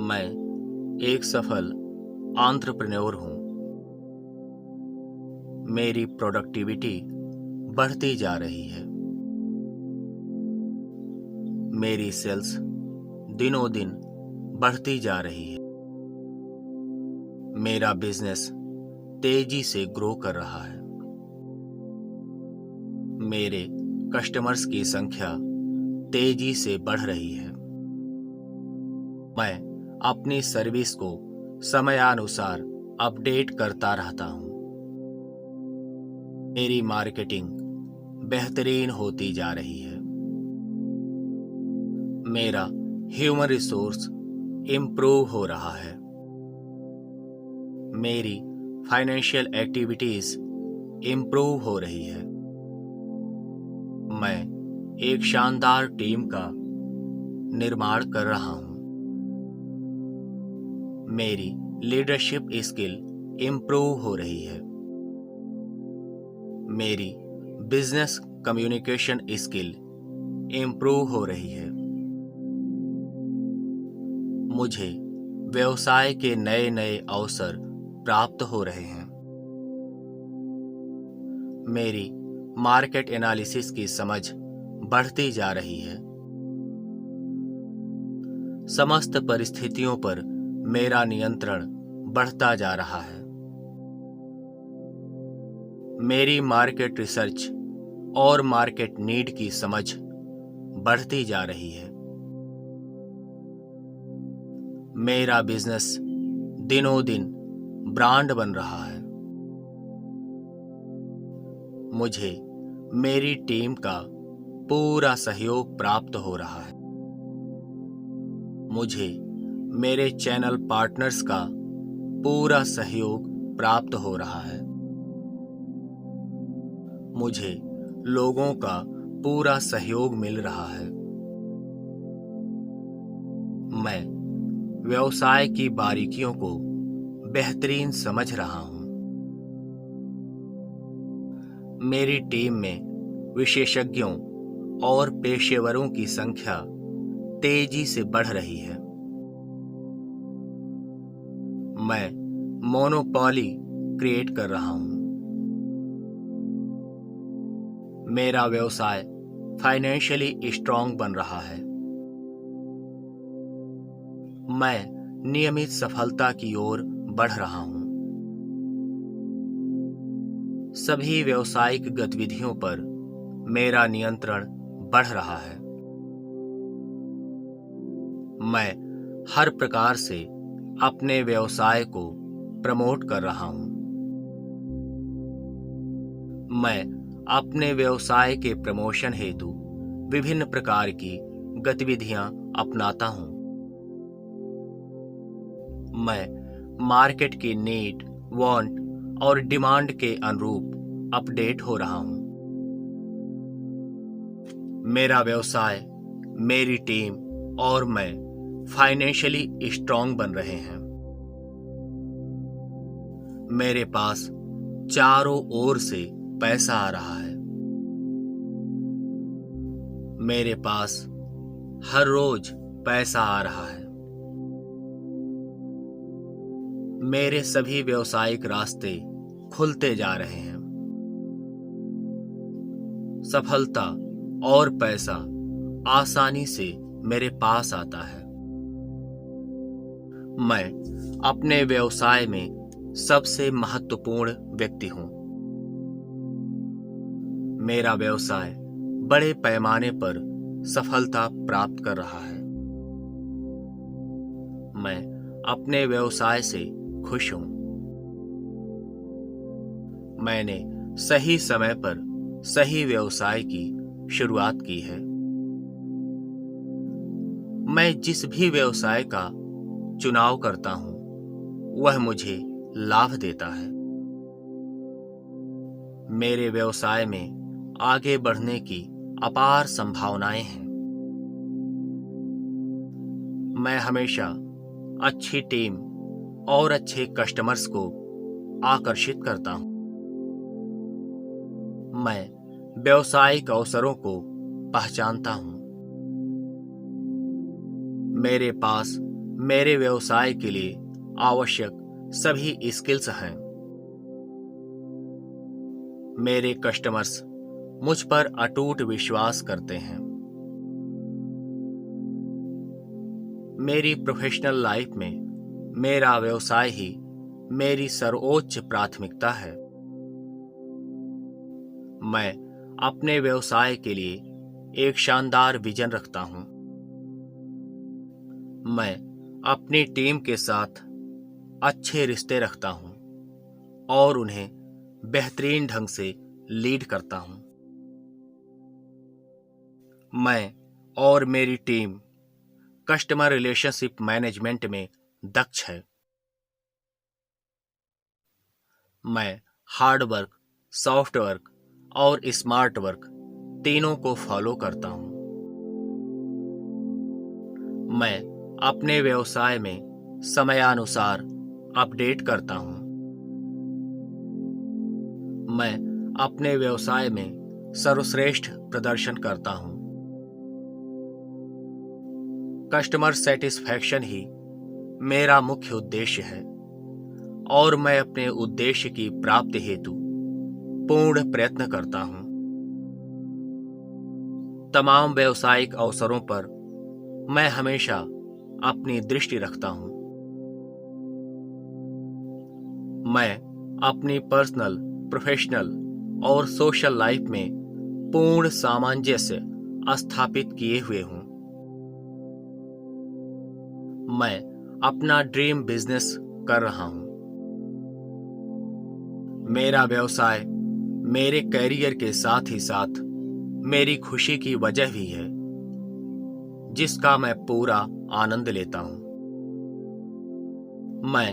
मैं एक सफल एंटरप्रेन्योर हूँ। मेरी प्रोडक्टिविटी बढ़ती जा रही है। मेरी सेल्स दिनों दिन बढ़ती जा रही है। मेरा बिजनेस तेजी से ग्रो कर रहा है। मेरे कस्टमर्स की संख्या तेजी से बढ़ रही है। मैं अपनी सर्विस को समयानुसार अपडेट करता रहता हूँ। मेरी मार्केटिंग बेहतरीन होती जा रही है। मेरा ह्यूमन रिसोर्स इम्प्रूव हो रहा है। मेरी फाइनेंशियल एक्टिविटीज इम्प्रूव हो रही है। मैं एक शानदार टीम का निर्माण कर रहा हूं। मेरी लीडरशिप स्किल इम्प्रूव हो रही है। मेरी बिजनेस कम्युनिकेशन स्किल इम्प्रूव हो रही है। मुझे व्यवसाय के नए नए अवसर प्राप्त हो रहे हैं। मेरी मार्केट एनालिसिस की समझ बढ़ती जा रही है। समस्त परिस्थितियों पर मेरा नियंत्रण बढ़ता जा रहा है। मेरी मार्केट रिसर्च और मार्केट नीड की समझ बढ़ती जा रही है। मेरा बिजनेस दिनों दिन ब्रांड बन रहा है। मुझे मेरी टीम का पूरा सहयोग प्राप्त हो रहा है। मुझे मेरे चैनल पार्टनर्स का पूरा सहयोग प्राप्त हो रहा है। मुझे लोगों का पूरा सहयोग मिल रहा है। मैं व्यवसाय की बारीकियों को बेहतरीन समझ रहा हूं। मेरी टीम में विशेषज्ञों और पेशेवरों की संख्या तेजी से बढ़ रही है। मैं मोनोपोली क्रिएट कर रहा हूं। मेरा व्यवसाय फाइनेंशियली स्ट्रांग बन रहा है। मैं नियमित सफलता की ओर बढ़ रहा हूं। सभी व्यावसायिक गतिविधियों पर मेरा नियंत्रण बढ़ रहा है। मैं हर प्रकार से अपने व्यवसाय को प्रमोट कर रहा हूं। मैं अपने व्यवसाय के प्रमोशन हेतु विभिन्न प्रकार की गतिविधियां अपनाता हूं। मैं मार्केट की नीड, वांट और डिमांड के अनुरूप अपडेट हो रहा हूं। मेरा व्यवसाय, मेरी टीम और मैं फाइनेंशियली स्ट्रांग बन रहे हैं। मेरे पास चारों ओर से पैसा आ रहा है। मेरे पास हर रोज पैसा आ रहा है। मेरे सभी व्यावसायिक रास्ते खुलते जा रहे हैं। सफलता और पैसा आसानी से मेरे पास आता है। मैं अपने व्यवसाय में सबसे महत्वपूर्ण व्यक्ति हूं। मेरा व्यवसाय बड़े पैमाने पर सफलता प्राप्त कर रहा है। मैं अपने व्यवसाय से खुश हूं। मैंने सही समय पर सही व्यवसाय की शुरुआत की है। मैं जिस भी व्यवसाय का चुनाव करता हूं, वह मुझे लाभ देता है। मेरे व्यवसाय में आगे बढ़ने की अपार संभावनाएं हैं। मैं हमेशा अच्छी टीम और अच्छे कस्टमर्स को आकर्षित करता हूं। मैं व्यावसायिक अवसरों को पहचानता हूं। मेरे पास मेरे व्यवसाय के लिए आवश्यक सभी स्किल्स हैं। मेरे कस्टमर्स मुझ पर अटूट विश्वास करते हैं। मेरी प्रोफेशनल लाइफ में मेरा व्यवसाय ही मेरी सर्वोच्च प्राथमिकता है। मैं अपने व्यवसाय के लिए एक शानदार विजन रखता हूं। मैं अपनी टीम के साथ अच्छे रिश्ते रखता हूं और उन्हें बेहतरीन ढंग से लीड करता हूं। मैं और मेरी टीम कस्टमर रिलेशनशिप मैनेजमेंट में दक्ष है। मैं हार्ड वर्क, सॉफ्ट वर्क और स्मार्ट वर्क तीनों को फॉलो करता हूं। मैं अपने व्यवसाय में समयानुसार अपडेट करता हूं। मैं अपने व्यवसाय में सर्वश्रेष्ठ प्रदर्शन करता हूं। कस्टमर सेटिस्फैक्शन ही मेरा मुख्य उद्देश्य है और मैं अपने उद्देश्य की प्राप्ति हेतु पूर्ण प्रयत्न करता हूं। तमाम व्यावसायिक अवसरों पर मैं हमेशा अपनी दृष्टि रखता हूं। मैं अपनी पर्सनल, प्रोफेशनल और सोशल लाइफ में पूर्ण सामंजस्य स्थापित किए हुए हूं। मैं अपना ड्रीम बिजनेस कर रहा हूं। मेरा व्यवसाय मेरे कैरियर के साथ ही साथ मेरी खुशी की वजह भी है, जिसका मैं पूरा आनंद लेता हूं। मैं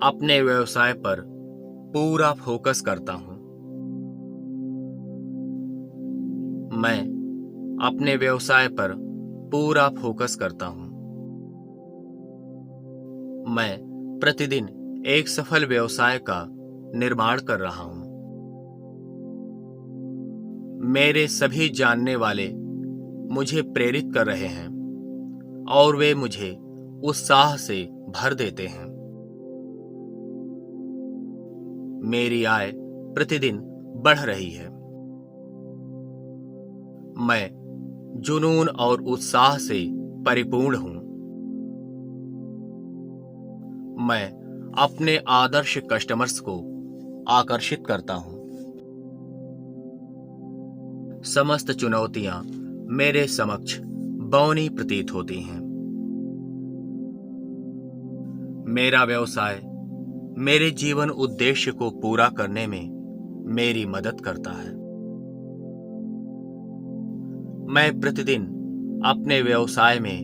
अपने व्यवसाय पर पूरा फोकस करता हूं। मैं अपने व्यवसाय पर पूरा फोकस करता हूं। मैं प्रतिदिन एक सफल व्यवसाय का निर्माण कर रहा हूं। मेरे सभी जानने वाले मुझे प्रेरित कर रहे हैं और वे मुझे उत्साह से भर देते हैं। मेरी आय प्रतिदिन बढ़ रही है। मैं जुनून और उत्साह से परिपूर्ण हूं। मैं अपने आदर्श कस्टमर्स को आकर्षित करता हूं। समस्त चुनौतियां मेरे समक्ष बौनी प्रतीत होती हैं। मेरा व्यवसाय मेरे जीवन उद्देश्य को पूरा करने में मेरी मदद करता है। मैं प्रतिदिन अपने व्यवसाय में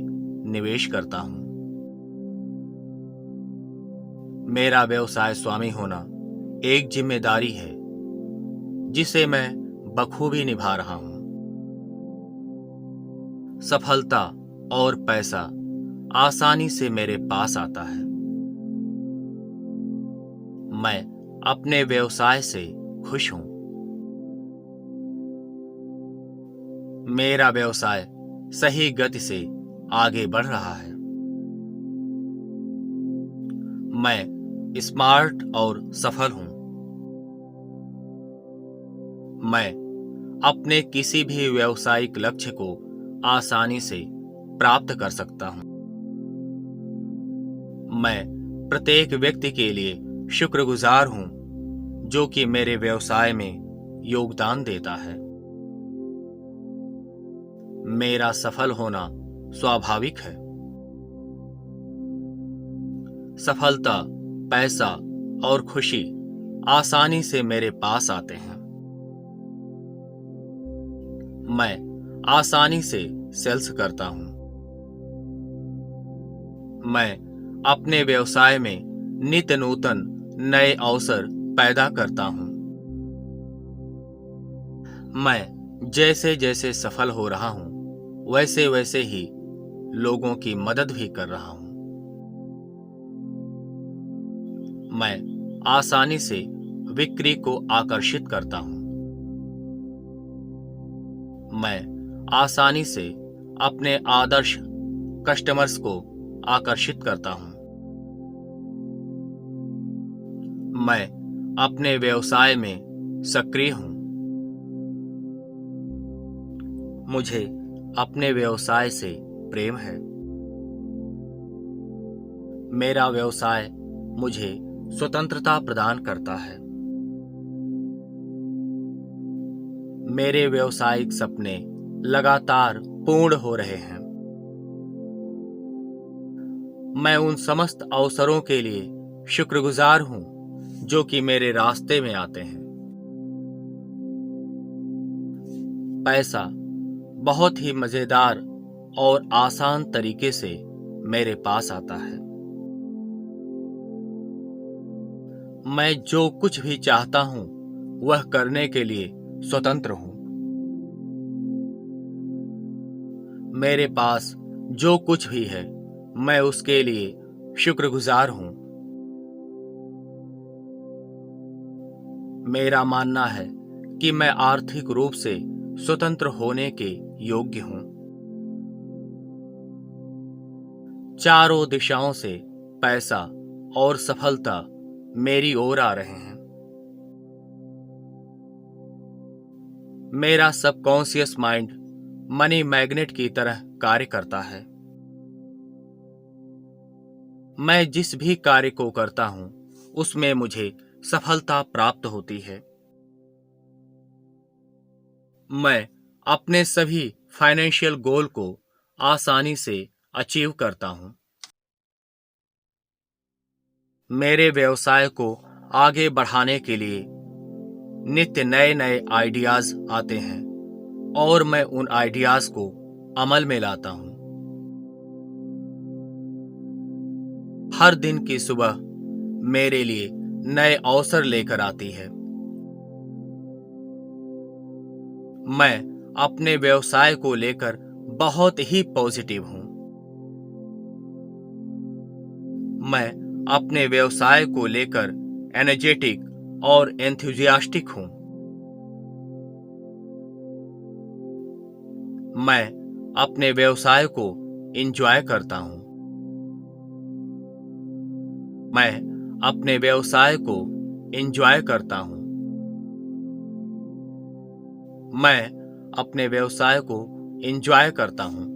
निवेश करता हूं। मेरा व्यवसाय स्वामी होना एक जिम्मेदारी है जिसे मैं बखूबी निभा रहा हूं। सफलता और पैसा आसानी से मेरे पास आता है। मैं अपने व्यवसाय से खुश हूं। मेरा व्यवसाय सही गति से आगे बढ़ रहा है। मैं स्मार्ट और सफल हूं। मैं अपने किसी भी व्यावसायिक लक्ष्य को आसानी से प्राप्त कर सकता हूं। मैं प्रत्येक व्यक्ति के लिए शुक्रगुजार हूं जो कि मेरे व्यवसाय में योगदान देता है। मेरा सफल होना स्वाभाविक है। सफलता, पैसा और खुशी आसानी से मेरे पास आते हैं। मैं आसानी से सेल्स करता हूं। मैं अपने व्यवसाय में नित्य नूतन नए अवसर पैदा करता हूं। मैं जैसे जैसे सफल हो रहा हूं, वैसे वैसे ही लोगों की मदद भी कर रहा हूं। मैं आसानी से बिक्री को आकर्षित करता हूं। मैं आसानी से अपने आदर्श कस्टमर्स को आकर्षित करता हूं। मैं अपने व्यवसाय में सक्रिय हूं। मुझे अपने व्यवसाय से प्रेम है। मेरा व्यवसाय मुझे स्वतंत्रता प्रदान करता है। मेरे व्यवसायिक सपने लगातार पूर्ण हो रहे हैं। मैं उन समस्त अवसरों के लिए शुक्रगुजार हूं जो कि मेरे रास्ते में आते हैं। पैसा बहुत ही मजेदार और आसान तरीके से मेरे पास आता है। मैं जो कुछ भी चाहता हूं वह करने के लिए स्वतंत्र हूं। मेरे पास जो कुछ भी है मैं उसके लिए शुक्रगुजार हूं। मेरा मानना है कि मैं आर्थिक रूप से स्वतंत्र होने के योग्य हूं। चारों दिशाओं से पैसा और सफलता मेरी ओर आ रहे हैं। मेरा सबकॉन्शियस माइंड मनी मैग्नेट की तरह कार्य करता है। मैं जिस भी कार्य को करता हूं उसमें मुझे सफलता प्राप्त होती है। मैं अपने सभी फाइनेंशियल गोल को आसानी से अचीव करता हूं। मेरे व्यवसाय को आगे बढ़ाने के लिए नित्य नए नए आइडियाज आते हैं और मैं उन आइडियाज को अमल में लाता हूं। हर दिन की सुबह मेरे लिए नए अवसर लेकर आती है। मैं अपने व्यवसाय को लेकर बहुत ही पॉजिटिव हूं। मैं अपने व्यवसाय को लेकर एनर्जेटिक और एंथुजियास्टिक हूं। मैं अपने व्यवसाय को एंजॉय करता हूं। मैं अपने व्यवसाय को एंजॉय करता हूं। मैं अपने व्यवसाय को एंजॉय करता हूं।